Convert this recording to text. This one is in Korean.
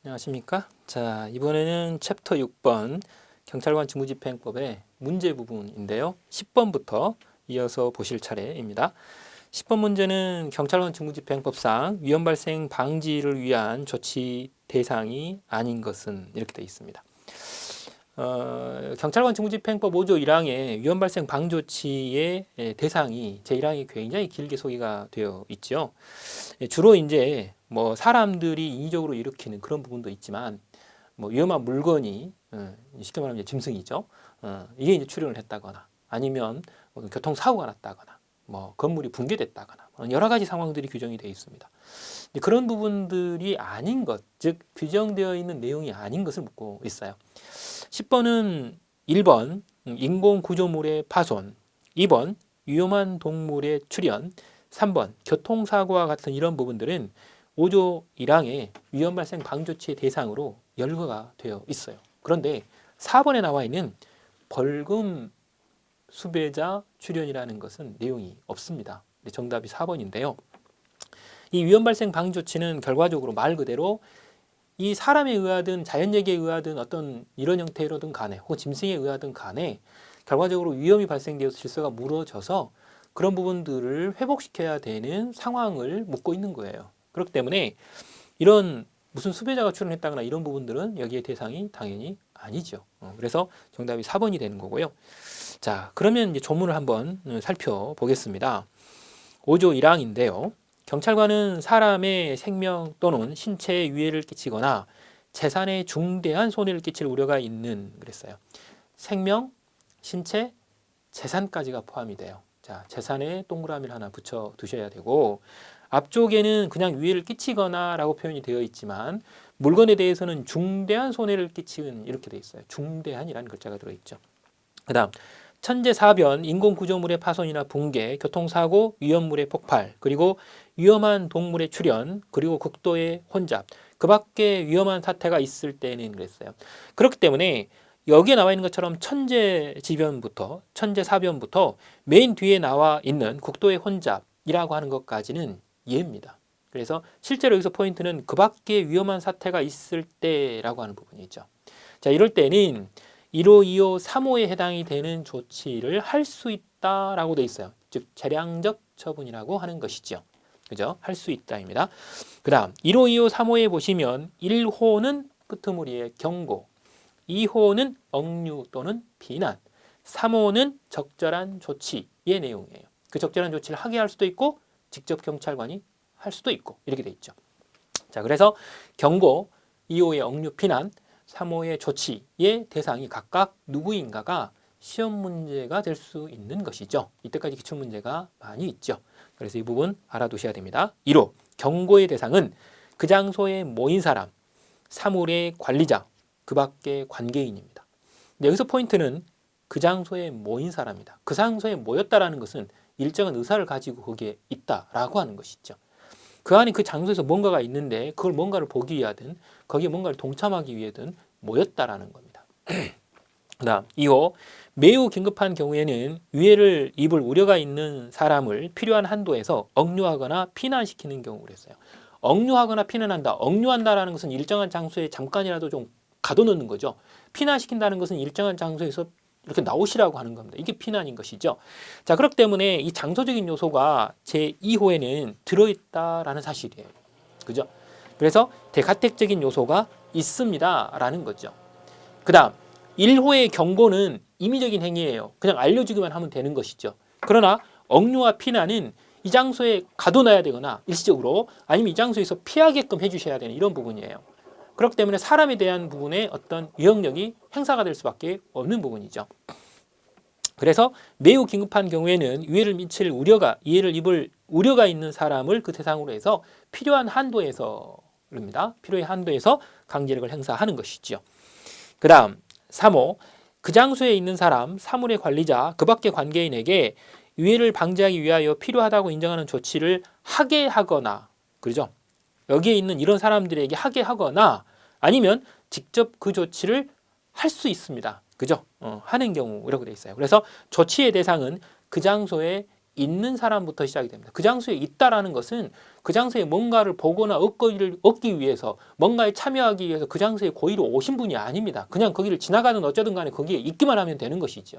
안녕하십니까? 자, 이번에는 챕터 6번 경찰관 직무집행법의 문제 부분인데요. 10번부터 이어서 보실 차례입니다. 10번 문제는 경찰관 직무집행법상 위험 발생 방지를 위한 조치 대상이 아닌 것은 이렇게 되어 있습니다. 경찰관 직무집행법 5조 1항에 위험 발생 방조치의 대상이 제1항이 굉장히 길게 소개가 되어 있죠. 주로 이제 뭐 사람들이 인위적으로 일으키는 그런 부분도 있지만 뭐 위험한 물건이 쉽게 말하면 이제 짐승이죠. 이게 이제 출현을 했다거나 아니면 교통사고가 났다거나 뭐 건물이 붕괴됐다거나 여러 가지 상황들이 규정이 되어 있습니다. 그런 부분들이 아닌 것, 즉 규정되어 있는 내용이 아닌 것을 묻고 있어요. 10번은 1번 인공구조물의 파손, 2번 위험한 동물의 출현, 3번 교통사고와 같은 이런 부분들은 5조 1항의 위험 발생 방조치의 대상으로 열거가 되어 있어요. 그런데 4번에 나와 있는 벌금 수배자 출현이라는 것은 내용이 없습니다. 정답이 4번인데요. 이 위험 발생 방조치는 결과적으로 말 그대로 이 사람에 의하든 자연재해에 의하든 어떤 이런 형태로든 간에 혹은 짐승에 의하든 간에 결과적으로 위험이 발생되어서 질서가 무너져서 그런 부분들을 회복시켜야 되는 상황을 묻고 있는 거예요. 그렇기 때문에 이런 무슨 수배자가 출연했다거나 이런 부분들은 여기에 대상이 당연히 아니죠. 그래서 정답이 4번이 되는 거고요. 자, 그러면 이제 조문을 한번 살펴보겠습니다. 5조 1항인데요. 경찰관은 사람의 생명 또는 신체에 위해를 끼치거나 재산에 중대한 손해를 끼칠 우려가 있는 그랬어요. 생명, 신체, 재산까지가 포함이 돼요. 자, 재산에 동그라미를 하나 붙여 두셔야 되고 앞쪽에는 그냥 위해를 끼치거나 라고 표현이 되어 있지만 물건에 대해서는 중대한 손해를 끼치는 이렇게 되어 있어요. 중대한이라는 글자가 들어있죠. 그 다음 천재사변, 인공구조물의 파손이나 붕괴, 교통사고, 위험물의 폭발, 그리고 위험한 동물의 출현, 그리고 극도의 혼잡, 그 밖에 위험한 사태가 있을 때는 그랬어요. 그렇기 때문에 여기에 나와 있는 것처럼 천재지변부터 천재사변부터 맨 뒤에 나와 있는 극도의 혼잡이라고 하는 것까지는 예입니다. 그래서 실제로 여기서 포인트는 그 밖에 위험한 사태가 있을 때라고 하는 부분이죠. 자, 이럴 때는 1호, 2호, 3호에 해당이 되는 조치를 할 수 있다라고 돼 있어요. 즉 재량적 처분이라고 하는 것이죠. 그죠? 할 수 있다입니다. 그 다음 1호, 2호, 3호에 보시면 1호는 끄트머리의 경고, 2호는 억류 또는 비난, 3호는 적절한 조치의 내용이에요. 그 적절한 조치를 하게 할 수도 있고 직접 경찰관이 할 수도 있고 이렇게 돼 있죠. 자, 그래서 경고, 2호의 억류, 비난, 3호의 조치의 대상이 각각 누구인가가 시험 문제가 될 수 있는 것이죠. 이때까지 기출문제가 많이 있죠. 그래서 이 부분 알아두셔야 됩니다. 1호, 경고의 대상은 그 장소에 모인 사람, 사물의 관리자, 그 밖의 관계인입니다. 근데 여기서 포인트는 그 장소에 모인 사람이다. 그 장소에 모였다라는 것은 일정한 의사를 가지고 거기에 있다라고 하는 것이죠. 그 안에 그 장소에서 뭔가가 있는데 그걸 뭔가를 보기 위하든 거기에 뭔가를 동참하기 위해든 모였다라는 겁니다. 그다음 2호, 매우 긴급한 경우에는 위해를 입을 우려가 있는 사람을 필요한 한도에서 억류하거나 피난시키는 경우를 했어요. 억류하거나 피난한다. 억류한다라는 것은 일정한 장소에 잠깐이라도 좀 가둬놓는 거죠. 피난시킨다는 것은 일정한 장소에서 이렇게 나오시라고 하는 겁니다. 이게 피난인 것이죠. 자, 그렇기 때문에 이 장소적인 요소가 제2호에는 들어있다라는 사실이에요. 그죠? 그래서 대가택적인 요소가 있습니다라는 거죠. 그 다음 1호의 경고는 임의적인 행위예요. 그냥 알려주기만 하면 되는 것이죠. 그러나 억류와 피난은 이 장소에 가둬놔야 되거나 일시적으로 아니면 이 장소에서 피하게끔 해주셔야 되는 이런 부분이에요. 그렇기 때문에 사람에 대한 부분에 어떤 위협력이 행사가 될 수밖에 없는 부분이죠. 그래서 매우 긴급한 경우에는 위해를 미칠 우려가, 이해를 입을 우려가 있는 사람을 그 대상으로 해서 필요한 한도에서입니다. 필요의 한도에서 강제력을 행사하는 것이죠. 그 다음 3호, 그 장소에 있는 사람, 사물의 관리자, 그 밖의 관계인에게 위해를 방지하기 위하여 필요하다고 인정하는 조치를 하게 하거나, 그렇죠? 여기에 있는 이런 사람들에게 하게 하거나 아니면 직접 그 조치를 할 수 있습니다. 그죠? 하는 경우라고 되어 있어요. 그래서 조치의 대상은 그 장소에 있는 사람부터 시작이 됩니다. 그 장소에 있다라는 것은 그 장소에 뭔가를 보거나 얻기 위해서 뭔가에 참여하기 위해서 그 장소에 고의로 오신 분이 아닙니다. 그냥 거기를 지나가든 어쩌든 간에 거기에 있기만 하면 되는 것이죠.